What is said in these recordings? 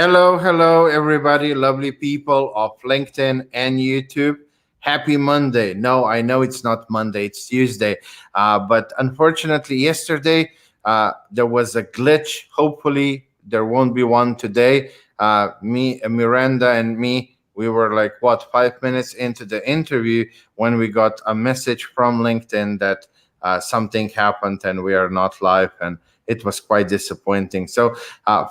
Hello, everybody, lovely people of LinkedIn and YouTube. Happy Monday. No, I know it's not Monday, it's Tuesday. But unfortunately, yesterday there was a glitch. Hopefully, there won't be one today. Miranda, and me, we were like, 5 minutes into the interview when we got a message from LinkedIn that something happened and we are not live. And it was quite disappointing. So,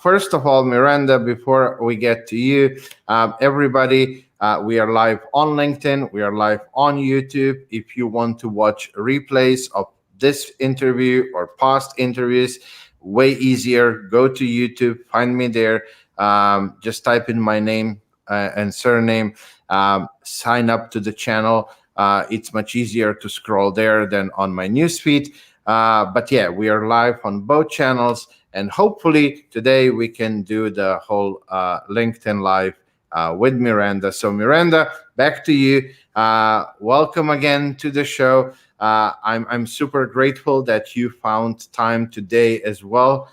first of all, Miranda, before we get to you, everybody, we are live on LinkedIn. We are live on YouTube. If you want to watch replays of this interview or past interviews, way easier. Go to YouTube, find me there. Just type in my name and surname. Sign up to the channel. It's much easier to scroll there than on my newsfeed. But yeah, we are live on both channels, and hopefully today we can do the whole LinkedIn live with Miranda. So Miranda, back to you. Welcome again to the show. I'm super grateful that you found time today as well.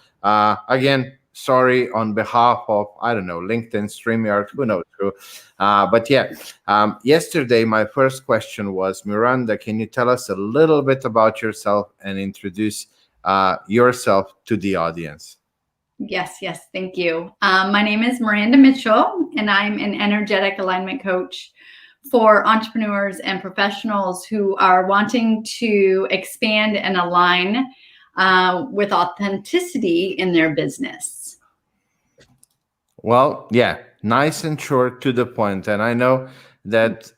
Again, sorry on behalf of, I don't know, LinkedIn, StreamYard, who knows who. But yeah, yesterday my first question was, Miranda, can you tell us a little bit about yourself and introduce yourself to the audience? Yes, thank you. My name is Miranda Mitchell, and I'm an energetic alignment coach for entrepreneurs and professionals who are wanting to expand and align with authenticity in their business. Well, yeah, nice and short to the point. And I know that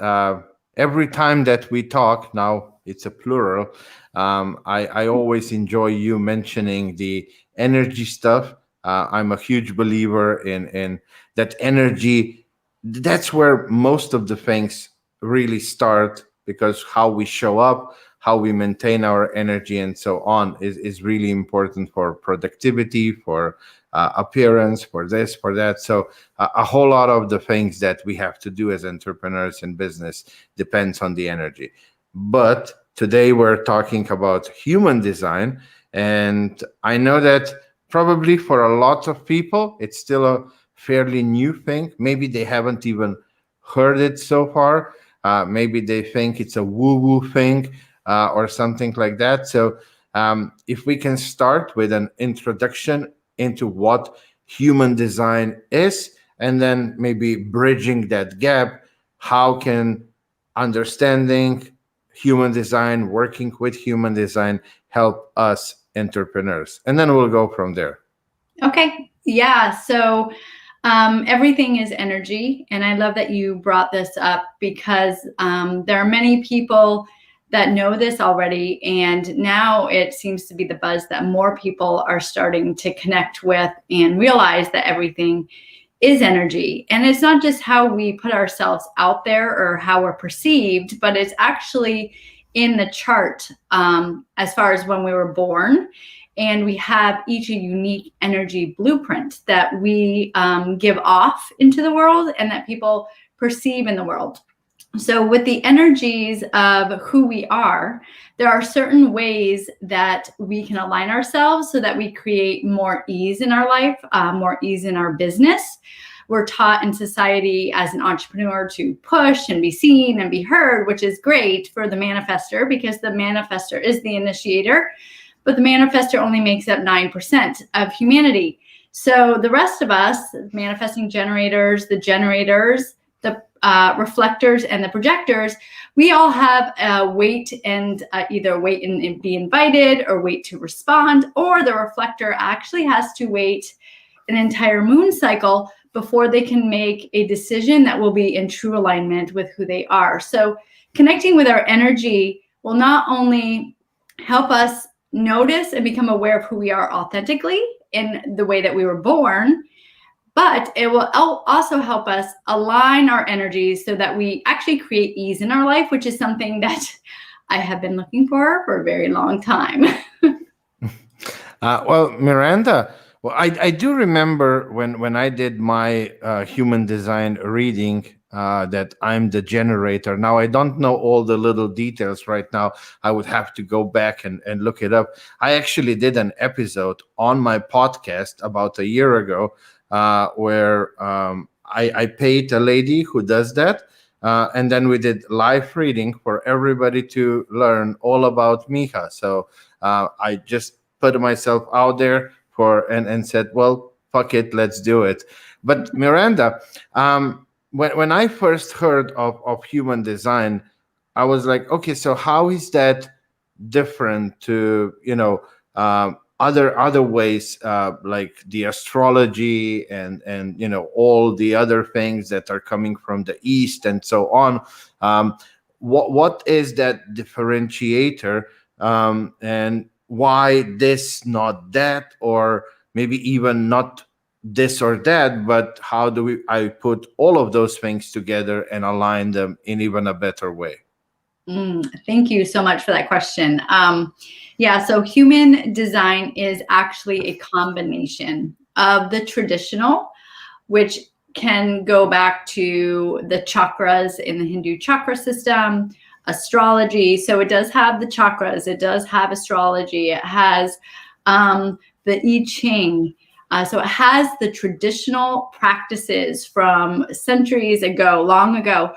every time that we talk, now it's a plural, I always enjoy you mentioning the energy stuff. I'm a huge believer in that energy. That's where most of the things really start, because how we show up, how we maintain our energy and so on is really important for productivity, for appearance, for this, for that. So a whole lot of the things that we have to do as entrepreneurs in business depends on the energy. But today we're talking about human design. And I know that probably for a lot of people, it's still a fairly new thing. Maybe they haven't even heard it so far. Maybe they think it's a woo-woo thing or something like that. So if we can start with an introduction into what human design is, and then maybe bridging that gap, how can understanding human design, working with human design, help us entrepreneurs? And then we'll go from there. Okay, yeah, so everything is energy, and I love that you brought this up because there are many people that know this already, and now it seems to be the buzz that more people are starting to connect with and realize that everything is energy. And it's not just how we put ourselves out there or how we're perceived, but it's actually in the chart as far as when we were born. And we have each a unique energy blueprint that we give off into the world and that people perceive in the world. So with the energies of who we are, there are certain ways that we can align ourselves so that we create more ease in our life, more ease in our business. We're taught in society as an entrepreneur to push and be seen and be heard, which is great for the manifester because the manifester is the initiator, but the manifester only makes up 9% of humanity. So the rest of us, manifesting generators, the reflectors and the projectors, we all have a wait and either wait and be invited or wait to respond, or the reflector actually has to wait an entire moon cycle before they can make a decision that will be in true alignment with who they are. So connecting with our energy will not only help us notice and become aware of who we are authentically in the way that we were born, but it will also help us align our energies so that we actually create ease in our life, which is something that I have been looking for a very long time. Well, Miranda, I do remember when I did my human design reading that I'm the generator. Now, I don't know all the little details right now. I would have to go back and look it up. I actually did an episode on my podcast about a year ago where I paid a lady who does that. And then we did live reading for everybody to learn all about Miha. So I just put myself out there and said, well, fuck it, let's do it. But Miranda, when I first heard of human design, I was like, okay, so how is that different to, other ways, like the astrology and all the other things that are coming from the east and so on. What is that differentiator, and why this not that, or maybe even not this or that, but how do I put all of those things together and align them in even a better way? Thank you so much for that question. Yeah, so human design is actually a combination of the traditional, which can go back to the chakras in the Hindu chakra system, astrology. So it does have the chakras, it does have astrology, it has the I Ching. So it has the traditional practices from centuries ago, long ago,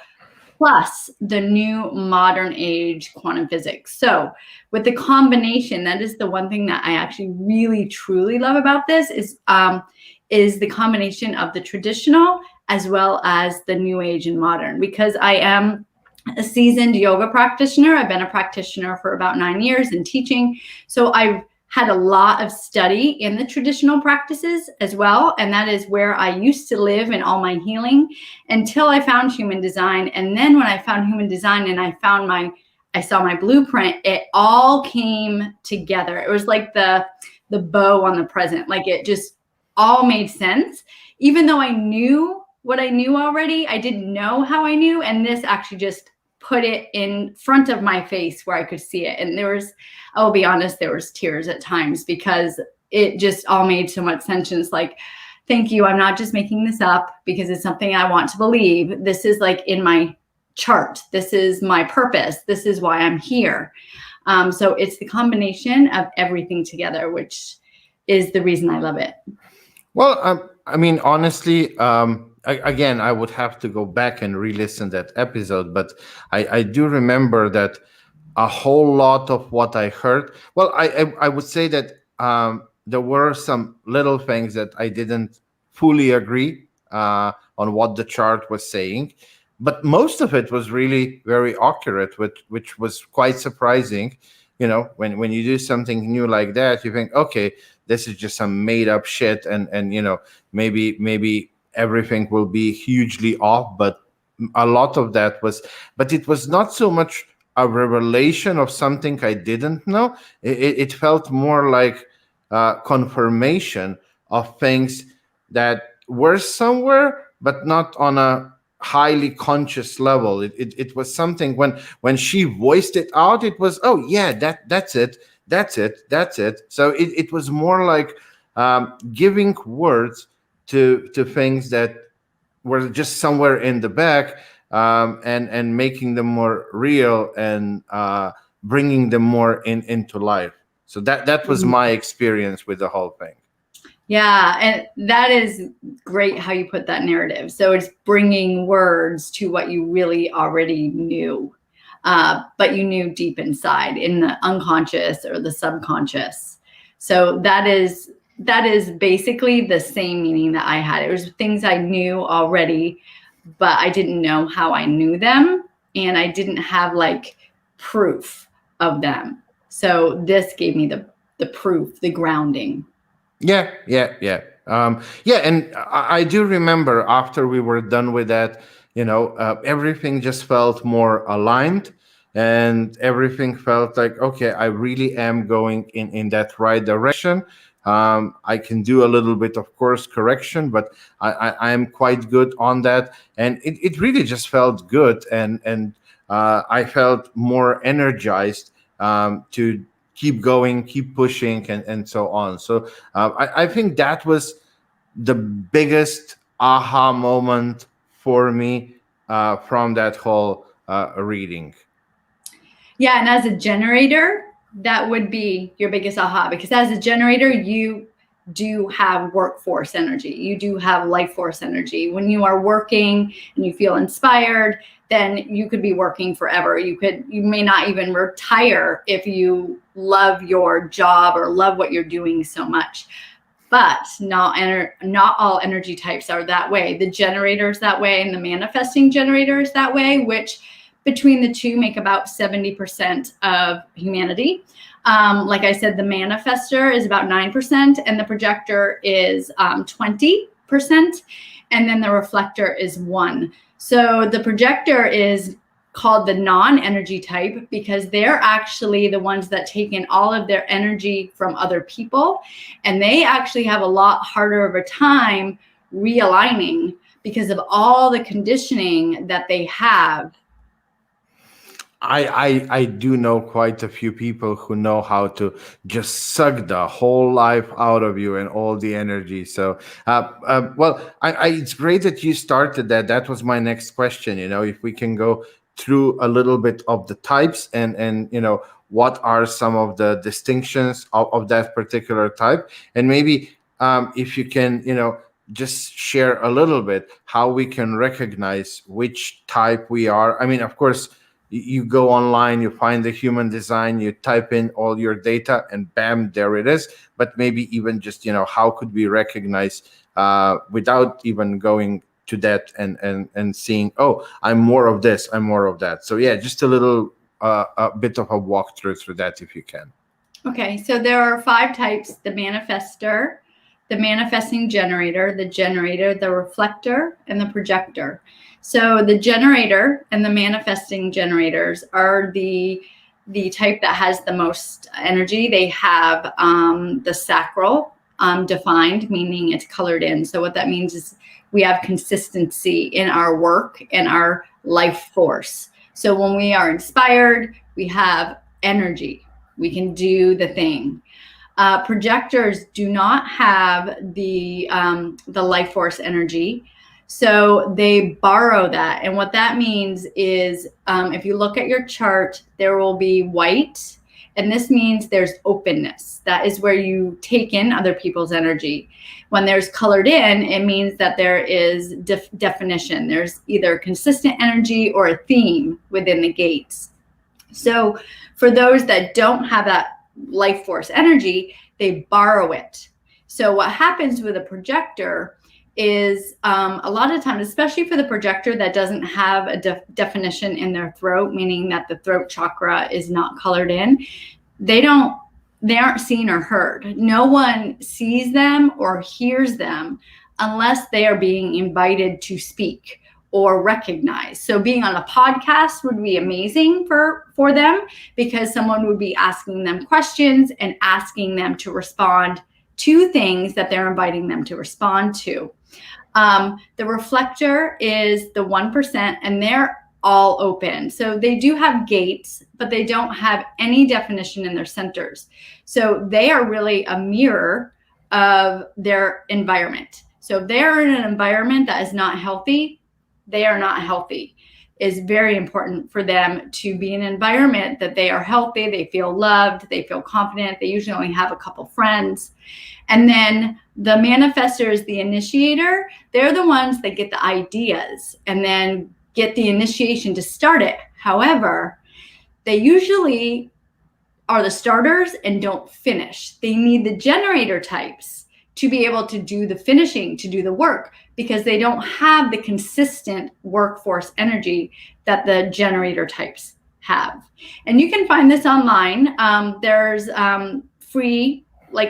plus the new modern age quantum physics. So with the combination, that is the one thing that I actually really truly love about this is the combination of the traditional as well as the new age and modern, because I am a seasoned yoga practitioner. I've been a practitioner for about 9 years and teaching. So I've had a lot of study in the traditional practices as well. And that is where I used to live in all my healing until I found human design. And then when I found human design and I saw my blueprint, it all came together. It was like the bow on the present. Like it just all made sense. Even though I knew what I knew already, I didn't know how I knew. And this actually just put it in front of my face where I could see it. And I'll be honest, there was tears at times because it just all made so much sense. And it's like, thank you. I'm not just making this up because it's something I want to believe. This is like in my chart. This is my purpose. This is why I'm here. So it's the combination of everything together, which is the reason I love it. Well, I mean, honestly, again, I would have to go back and re-listen that episode, but I do remember that a whole lot of what I heard. Well, I would say that there were some little things that I didn't fully agree on what the chart was saying, but most of it was really very accurate, which was quite surprising. When you do something new like that, you think, okay, this is just some made up shit, and maybe everything will be hugely off, but a lot of that was, but it was not so much a revelation of something I didn't know. It felt more like confirmation of things that were somewhere, but not on a highly conscious level. It was something when she voiced it out, it was, oh yeah, that's it. So it was more like giving words to things that were just somewhere in the back, and making them more real, and bringing them more into life. So that was my experience with the whole thing. Yeah, and that is great how you put that narrative. So it's bringing words to what you really already knew, but you knew deep inside in the unconscious or the subconscious. So that is basically the same meaning that I had. It was things I knew already, but I didn't know how I knew them, and I didn't have like proof of them. So this gave me the proof, the grounding. Yeah. And I do remember after we were done with that, everything just felt more aligned, and everything felt like, okay, I really am going in that right direction. I can do a little bit of course correction, but I am quite good on that. And it really just felt good. And I felt more energized to keep going, keep pushing, and so on. So I think that was the biggest aha moment for me from that whole reading. Yeah, and as a generator, that would be your biggest aha, because as a generator, do have workforce energy. You do have life force energy. When you are working and you feel inspired, then you could be working forever. You may not even retire if you love your job or love what you're doing so much. But not all energy types are that way. The generator's that way, and the manifesting generator is that way, which between the two make about 70% of humanity. Like I said, the manifester is about 9%, and the projector is 20%, and then the reflector is 1%. So the projector is called the non-energy type because they're actually the ones that take in all of their energy from other people, and they actually have a lot harder of a time realigning because of all the conditioning that they have. I do know quite a few people who know how to just suck the whole life out of you and all the energy. So, well, it's great that you started that. That was my next question. If we can go through a little bit of the types and what are some of the distinctions of that particular type, and maybe if you can just share a little bit how we can recognize which type we are. I mean, of course, you go online, you find the human design, you type in all your data, and bam, there it is. But maybe even just how could we recognize without even going to that and seeing, oh, I'm more of this, I'm more of that. So yeah, just a little a bit of a walkthrough through that if you can. Okay, so there are 5 types: the manifester, the manifesting generator, the reflector, and the projector. So the generator and the manifesting generators are the type that has the most energy. They have the sacral defined, meaning it's colored in. So what that means is we have consistency in our work and our life force. So when we are inspired, we have energy. We can do the thing. Projectors do not have the life force energy. So they borrow that. And what that means is if you look at your chart, there will be white. And this means there's openness. That is where you take in other people's energy. When there's colored in, it means that there is definition. There's either consistent energy or a theme within the gates. So for those that don't have that life force energy, they borrow it. So what happens with a projector is a lot of times, especially for the projector that doesn't have a definition in their throat, meaning that the throat chakra is not colored in, they aren't seen or heard. No one sees them or hears them unless they are being invited to speak or recognized. So being on a podcast would be amazing for them because someone would be asking them questions and asking them to respond to things that they're inviting them to respond to. The reflector is the 1%, and they're all open. So they do have gates, but they don't have any definition in their centers. So they are really a mirror of their environment. So if they're in an environment that is not healthy, they are not healthy. It's very important for them to be in an environment that they are healthy, they feel loved, they feel confident. They usually only have a couple friends. And then the manifester is the initiator. They're the ones that get the ideas and then get the initiation to start it. However, they usually are the starters and don't finish. They need the generator types to be able to do the finishing, to do the work, because they don't have the consistent workforce energy that the generator types have. And you can find this online. There's free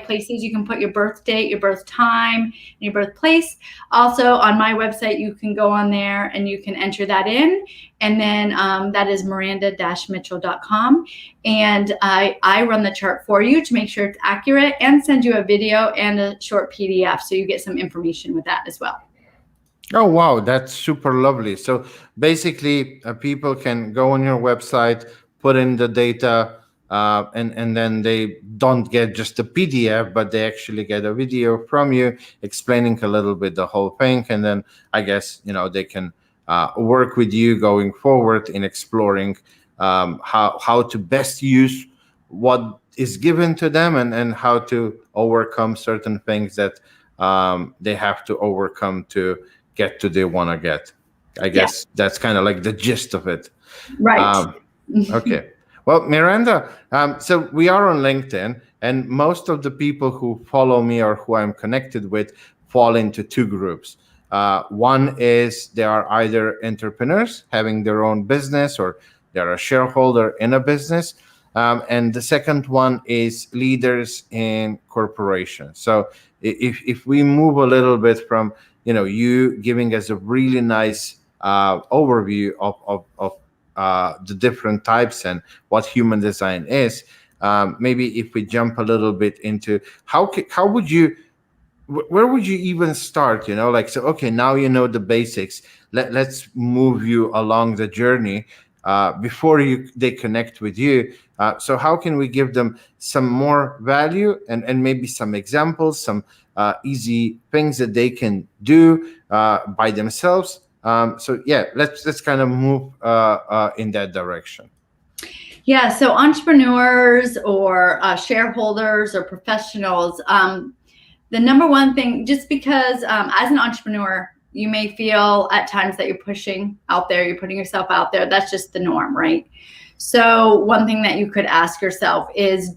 places you can put your birth date, your birth time, and your birthplace. Also on my website, you can go on there and you can enter that in. And then that is miranda-mitchell.com. And I run the chart for you to make sure it's accurate and send you a video and a short PDF so you get some information with that as well. Oh, wow. That's super lovely. So basically, people can go on your website, put in the data, and then they don't get just a PDF, but they actually get a video from you explaining a little bit the whole thing. And then I guess, they can work with you going forward in exploring how to best use what is given to them, and how to overcome certain things that they have to overcome to get to they want to get. I Yeah, guess that's kind of like the gist of it. right. Um, okay. Well, Miranda, so we are on LinkedIn, and most of the people who follow me or who I'm connected with fall into two groups. One is they are either entrepreneurs having their own business, or they're a shareholder in a business. And the second one is leaders in corporations. So if we move a little bit from, you giving us a really nice overview of the different types and what human design is, maybe if we jump a little bit into how would you, where would you even start, like, so okay, now you know the basics. Let's move you along the journey before they connect with you. So how can we give them some more value, and maybe some examples, some easy things that they can do by themselves? So yeah, let's kind of move in that direction. Yeah, so entrepreneurs or shareholders or professionals, the number one thing, just because as an entrepreneur, you may feel at times that you're pushing out there, you're putting yourself out there. That's just the norm, right? So one thing that you could ask yourself is,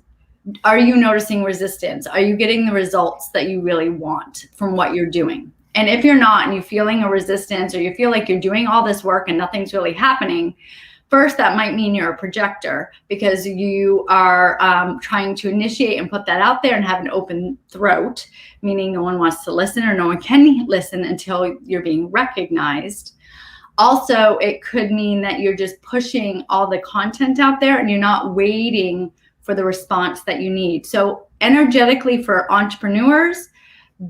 are you noticing resistance? Are you getting the results that you really want from what you're doing? And if you're not, and you're feeling a resistance, or you feel like you're doing all this work and nothing's really happening, first, that might mean you're a projector, because you are trying to initiate and put that out there and have an open throat, meaning no one wants to listen, or no one can listen until you're being recognized. Also, it could mean that you're just pushing all the content out there and you're not waiting for the response that you need. So energetically, for entrepreneurs,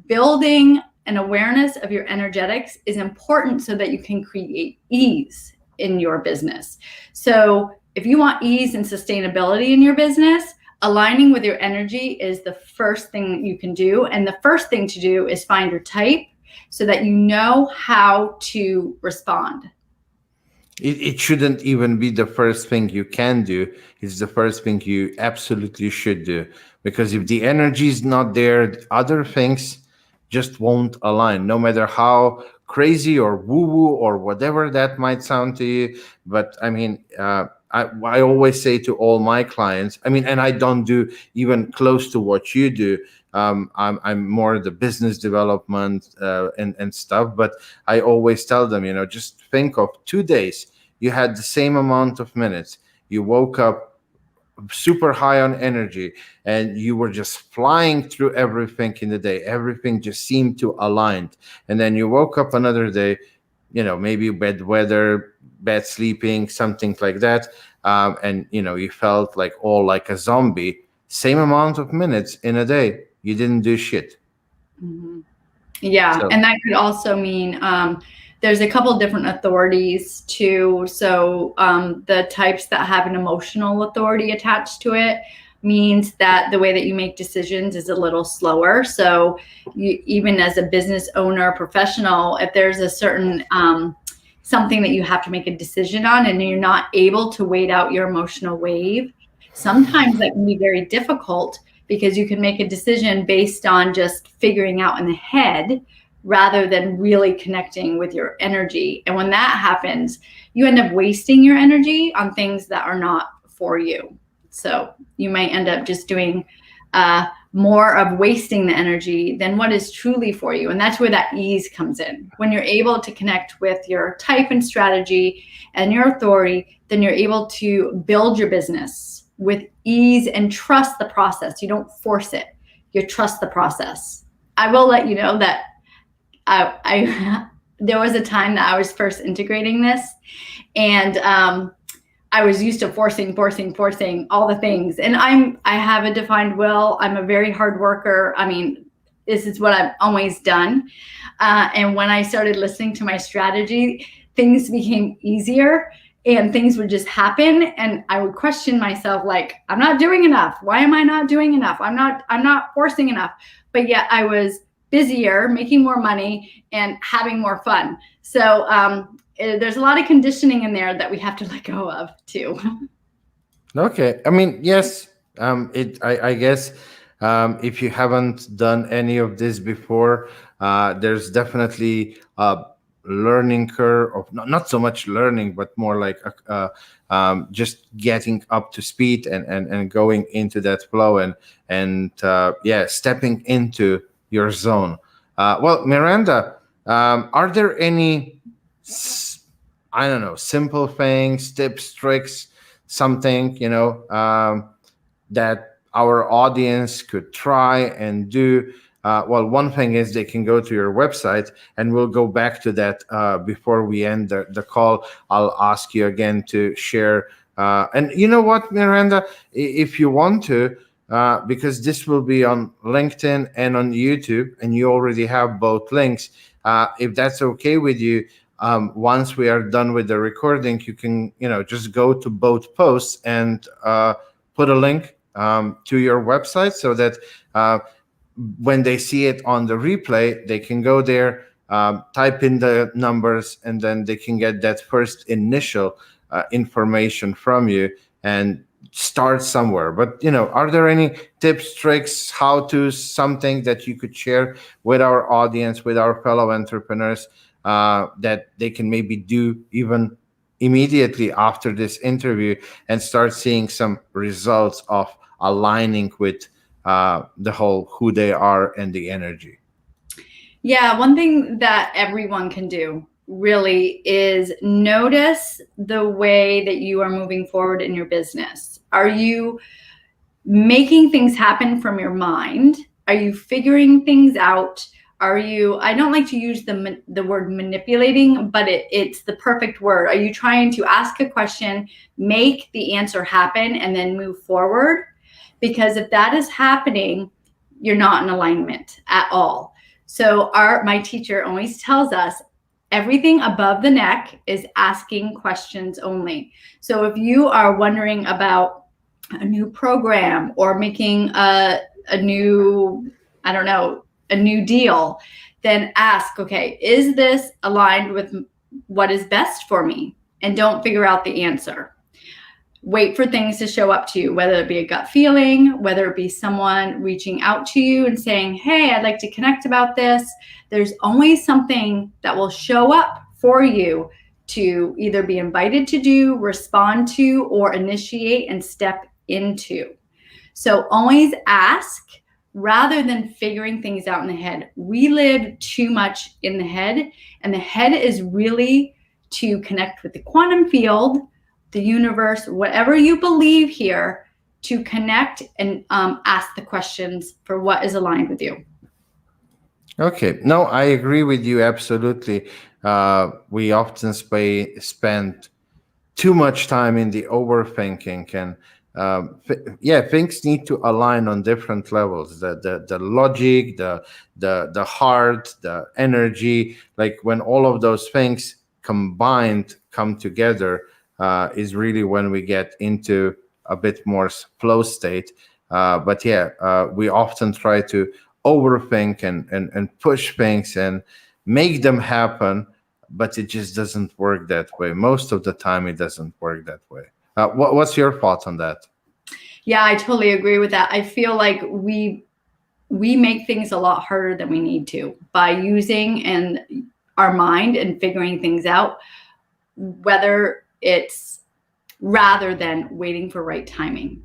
building an awareness of your energetics is important so that you can create ease in your business. So if you want ease and sustainability in your business, aligning with your energy is the first thing that you can do. And the first thing to do is find your type so that you know how to respond. It shouldn't even be the first thing you can do. It's the first thing you absolutely should do. Because if the energy is not there, other things just won't align, no matter how crazy or woo-woo or whatever that might sound to you. But I mean, I always say to all my clients, I mean, and I don't do even close to what you do. I'm more the business development and stuff, but I always tell them, just think of 2 days. You had the same amount of minutes. You woke up super high on energy, and you were just flying through everything in the day. Everything just seemed to align. And then you woke up another day, maybe bad weather, bad sleeping, something like that. And you felt like a zombie. Same amount of minutes in a day, you didn't do shit. Mm-hmm. Yeah, So, and that could also mean there's a couple different authorities too. So the types that have an emotional authority attached to it means that the way that you make decisions is a little slower. So even as a business owner, professional, if there's a certain something that you have to make a decision on and you're not able to wait out your emotional wave, sometimes that can be very difficult, because you can make a decision based on just figuring out in the head rather than really connecting with your energy. And when that happens, you end up wasting your energy on things that are not for you. So you might end up just doing more of wasting the energy than what is truly for you. And that's where that ease comes in. When you're able to connect with your type and strategy and your authority, then you're able to build your business with ease and trust the process. You don't force it. You trust the process. I will let you know that I there was a time that I was first integrating this, and I was used to forcing all the things. And I have a defined will. I'm a very hard worker. I mean, this is what I've always done. And when I started listening to my strategy, things became easier. And things would just happen, and I would question myself, like, I'm not doing enough. Why am I not doing enough? I'm not forcing enough. But yet I was busier, making more money, and having more fun. So there's a lot of conditioning in there that we have to let go of too. okay. I mean, yes, I guess if you haven't done any of this before, there's definitely a learning curve of not so much learning, but more like just getting up to speed and going into that flow and yeah, stepping into your zone. Well, Miranda, are there any s- I don't know, simple things, tips, tricks, something, that our audience could try and do? Well, one thing is they can go to your website, and we'll go back to that before we end the call. I'll ask you again to share. And you know what, Miranda, if you want to, because this will be on LinkedIn and on YouTube, and you already have both links. If that's okay with you, once we are done with the recording, you can, just go to both posts and put a link to your website so that when they see it on the replay, they can go there, type in the numbers, and then they can get that first initial information from you and start somewhere. But, are there any tips, tricks, how to, something that you could share with our audience, with our fellow entrepreneurs, that they can maybe do even immediately after this interview and start seeing some results of aligning with the whole who they are and the energy? Yeah, one thing that everyone can do really is notice the way that you are moving forward in your business. Are you making things happen from your mind? Are you figuring things out? Are you, I don't like to use the word manipulating, but it's the perfect word. Are you trying to ask a question, make the answer happen, and then move forward? Because if that is happening, you're not in alignment at all. So my teacher always tells us everything above the neck is asking questions only. So if you are wondering about a new program or making a new, I don't know, a new deal, then ask, okay, is this aligned with what is best for me? And don't figure out the answer. Wait for things to show up to you, whether it be a gut feeling, whether it be someone reaching out to you and saying, hey, I'd like to connect about this. There's always something that will show up for you to either be invited to do, respond to, or initiate and step into. So always ask rather than figuring things out in the head. We live too much in the head, and the head is really to connect with the quantum field, the universe, whatever you believe here, to connect and ask the questions for what is aligned with you. Okay, no, I agree with you absolutely. We often spend too much time in the overthinking, and yeah, things need to align on different levels, the logic, the heart, the energy. Like when all of those things combined come together, is really when we get into a bit more flow state. But yeah, we often try to overthink and push things and make them happen, but it just doesn't work that way. Most of the time, it doesn't work that way. What's your thoughts on that? Yeah, I totally agree with that. I feel like we make things a lot harder than we need to by using our mind and figuring things out, whether it's rather than waiting for right timing.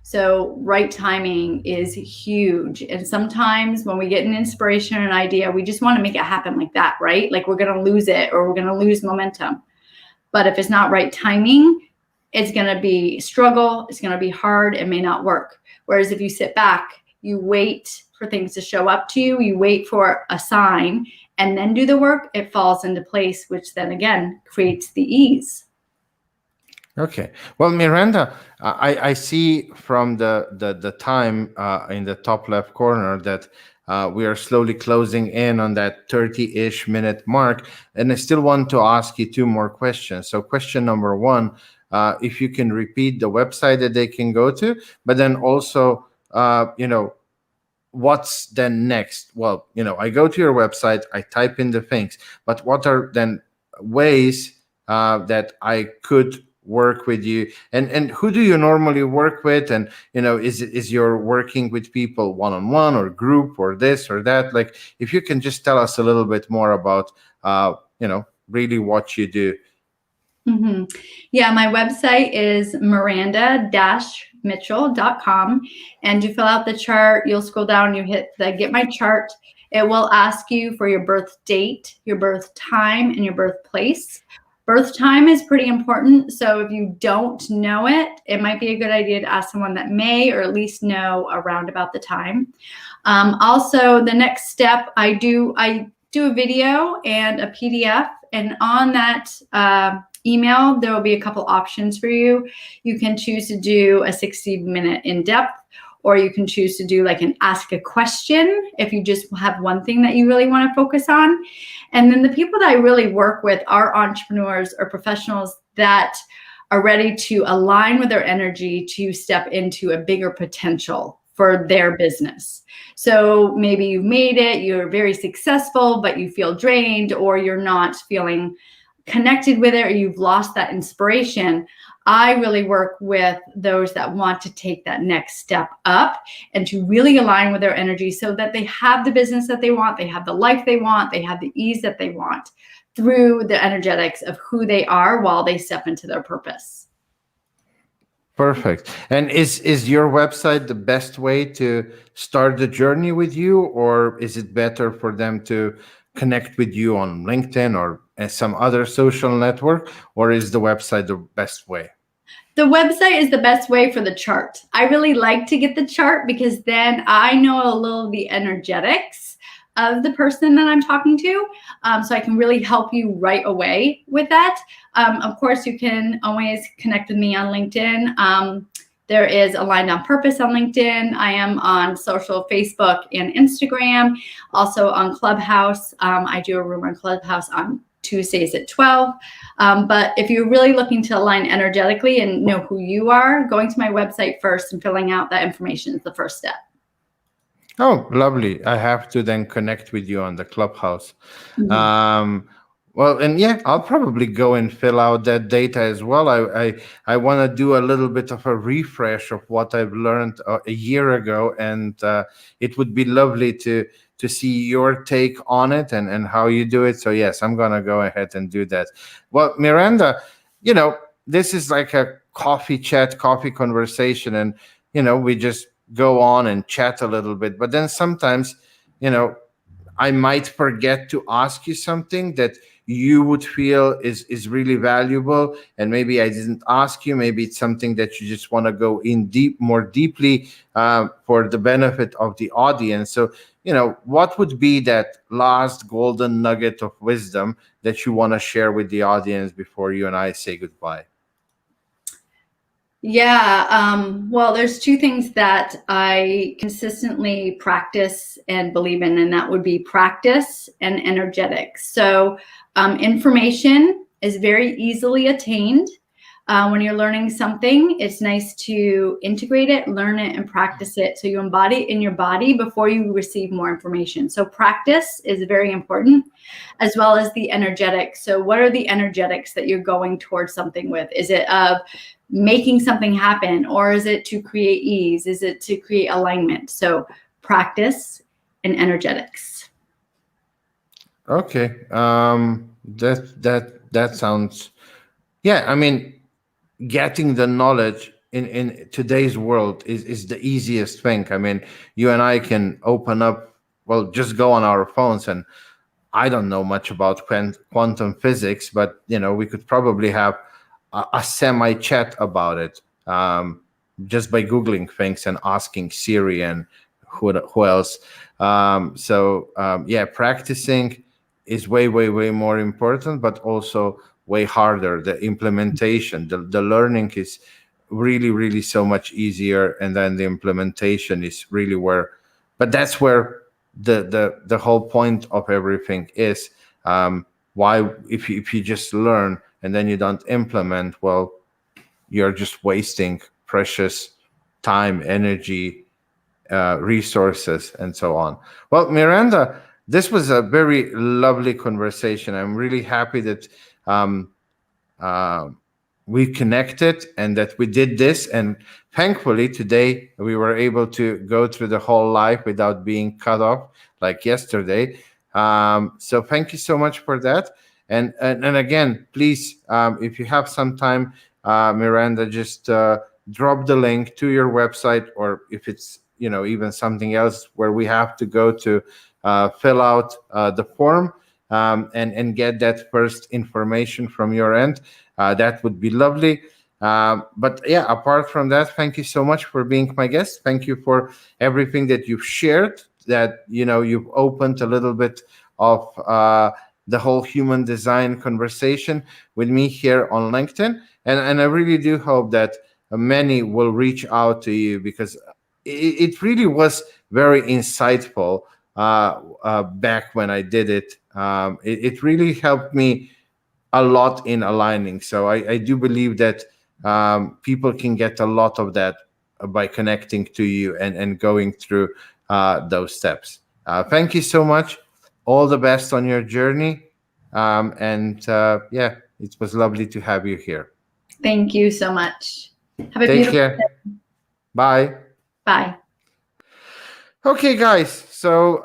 So right timing is huge. And sometimes when we get an inspiration or an idea, we just want to make it happen like that, right? Like we're going to lose it or we're going to lose momentum. But if it's not right timing, it's going to be struggle. It's going to be hard. It may not work. Whereas if you sit back, you wait for things to show up to you, you wait for a sign, and then do the work, it falls into place, which then again creates the ease. Okay. Well, Miranda, I see from the time in the top left corner that we are slowly closing in on that 30-ish minute mark. And I still want to ask you two more questions. So question number one, if you can repeat the website that they can go to, but then also, what's then next? Well, I go to your website, I type in the things, but what are then ways that I could work with you? And who do you normally work with? And is you're working with people one-on-one or group or this or that? Like, if you can just tell us a little bit more about really what you do. Mm-hmm. Yeah, my website is miranda-mitchell.com. And you fill out the chart, you'll scroll down, you hit the Get My Chart. It will ask you for your birth date, your birth time, and your birthplace. Birth time is pretty important. So if you don't know it, it might be a good idea to ask someone that may, or at least know around about the time. Also, the next step, I do a video and a PDF. And on that email, there will be a couple options for you. You can choose to do a 60-minute in-depth, or you can choose to do like an ask a question if you just have one thing that you really want to focus on. And then the people that I really work with are entrepreneurs or professionals that are ready to align with their energy to step into a bigger potential for their business. So maybe you've made it, you're very successful, but you feel drained, or you're not feeling connected with it, or you've lost that inspiration. I really work with those that want to take that next step up and to really align with their energy so that they have the business that they want, they have the life they want, they have the ease that they want through the energetics of who they are while they step into their purpose. Perfect. And is your website the best way to start the journey with you, or is it better for them to connect with you on LinkedIn or some other social network, or is the website the best way? The website is the best way for the chart. I really like to get the chart because then I know a little of the energetics of the person that I'm talking to. So I can really help you right away with that. Of course, you can always connect with me on LinkedIn. There is Aligned on Purpose on LinkedIn. I am on social Facebook and Instagram, also on Clubhouse. I do a room on Clubhouse on Tuesdays at 12. But if you're really looking to align energetically and know who you are, going to my website first and filling out that information is the first step. Oh, lovely. I have to then connect with you on the Clubhouse. Mm-hmm. Well, and yeah, I'll probably go and fill out that data as well. I want to do a little bit of a refresh of what I've learned a year ago, and it would be lovely to see your take on it and how you do it. So yes, I'm gonna go ahead and do that. Well, Miranda, this is like a coffee chat, coffee conversation, and we just go on and chat a little bit. But then sometimes, I might forget to ask you something that you would feel is really valuable, and maybe I didn't ask you. Maybe it's something that you just want to go in more deeply for the benefit of the audience. So, what would be that last golden nugget of wisdom that you want to share with the audience before you and I say goodbye? Yeah, well, there's two things that I consistently practice and believe in, and that would be practice and energetics. So information is very easily attained. When you're learning something, it's nice to integrate it, learn it, and practice it so you embody it in your body before you receive more information. So practice is very important, as well as the energetics. So what are the energetics that you're going towards something with? Is it of making something happen, or is it to create ease? Is it to create alignment? So practice and energetics. Okay. That sounds, yeah, I mean, getting the knowledge in today's world is the easiest thing. I mean, you and I can open up, well, just go on our phones, and I don't know much about quantum physics, but we could probably have a semi chat about it just by Googling things and asking Siri and who else. Yeah, practicing is way more important, but also way harder. The implementation, the learning is really so much easier, and then the implementation is really where. But that's where the whole point of everything is. Why, if you just learn and then you don't implement, well, you're just wasting precious time, energy, resources, and so on. Well, Miranda, this was a very lovely conversation. I'm really happy that we connected and that we did this. And thankfully, today we were able to go through the whole life without being cut off like yesterday. So thank you so much for that. And again, please, if you have some time, Miranda, just drop the link to your website, or if it's even something else where we have to go to fill out the form, and get that first information from your end. That would be lovely. But yeah, apart from that, thank you so much for being my guest. Thank you for everything that you've shared, that you've opened a little bit of the whole human design conversation with me here on LinkedIn. And I really do hope that many will reach out to you, because it really was very insightful back when I did it. It really helped me a lot in aligning. So I do believe that people can get a lot of that by connecting to you and going through those steps. Thank you so much. All the best on your journey. And yeah, it was lovely to have you here. Thank you so much. Have a Take beautiful care. day. Bye. Bye. Okay, guys. So,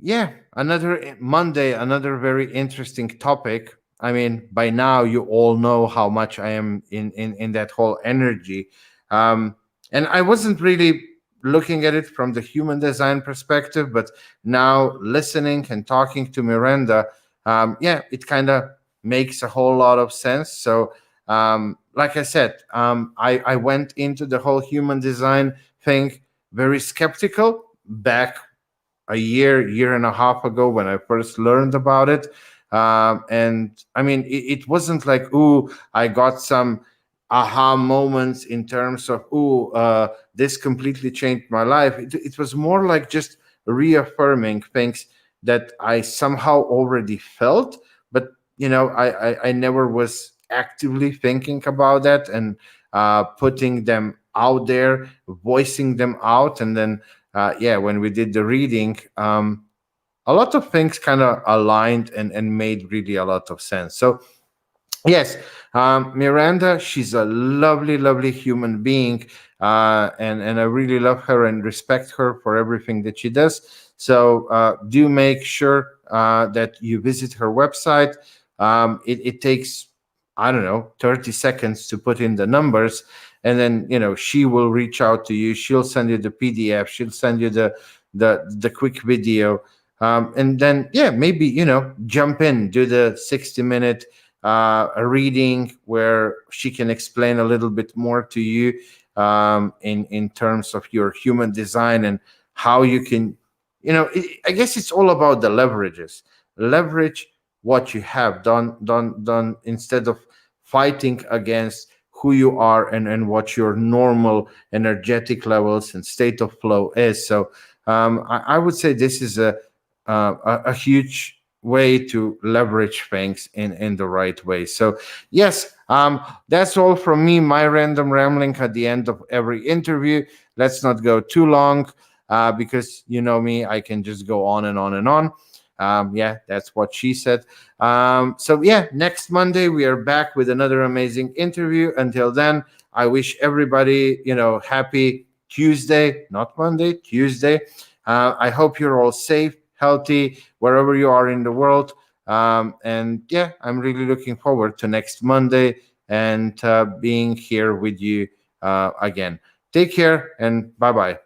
yeah, another Monday, another very interesting topic. I mean, by now you all know how much I am in that whole energy, and I wasn't really looking at it from the human design perspective, but now listening and talking to Miranda, yeah, it kind of makes a whole lot of sense. So, like I said, I went into the whole human design thing very skeptical back a year and a half ago when I first learned about it. And I mean, it wasn't like, ooh, I got some aha moments in terms of, ooh, this completely changed my life. It was more like just reaffirming things that I somehow already felt, but I never was actively thinking about that and putting them out there, voicing them out. And then yeah, when we did the reading, a lot of things kind of aligned and made really a lot of sense. So yes, Miranda, she's a lovely, lovely human being, and I really love her and respect her for everything that she does. So do make sure that you visit her website. It takes, I don't know, 30 seconds to put in the numbers, and then she will reach out to you. She'll send you the PDF. She'll send you the quick video, and then yeah, maybe jump in, do the 60-minute a reading where she can explain a little bit more to you in terms of your human design and how you can, I guess it's all about the leverages. Leverage what you have done instead of fighting against who you are and what your normal energetic levels and state of flow is. So I would say this is a huge way to leverage things in the right way. So yes, that's all from me, my random rambling at the end of every interview. Let's not go too long, because you know me, I can just go on and on and on. Yeah, that's what she said. So yeah, next Monday we are back with another amazing interview. Until then, I wish everybody happy Tuesday, not Monday, Tuesday. I hope you're all safe, healthy, wherever you are in the world. And yeah, I'm really looking forward to next Monday and being here with you again. Take care and bye bye.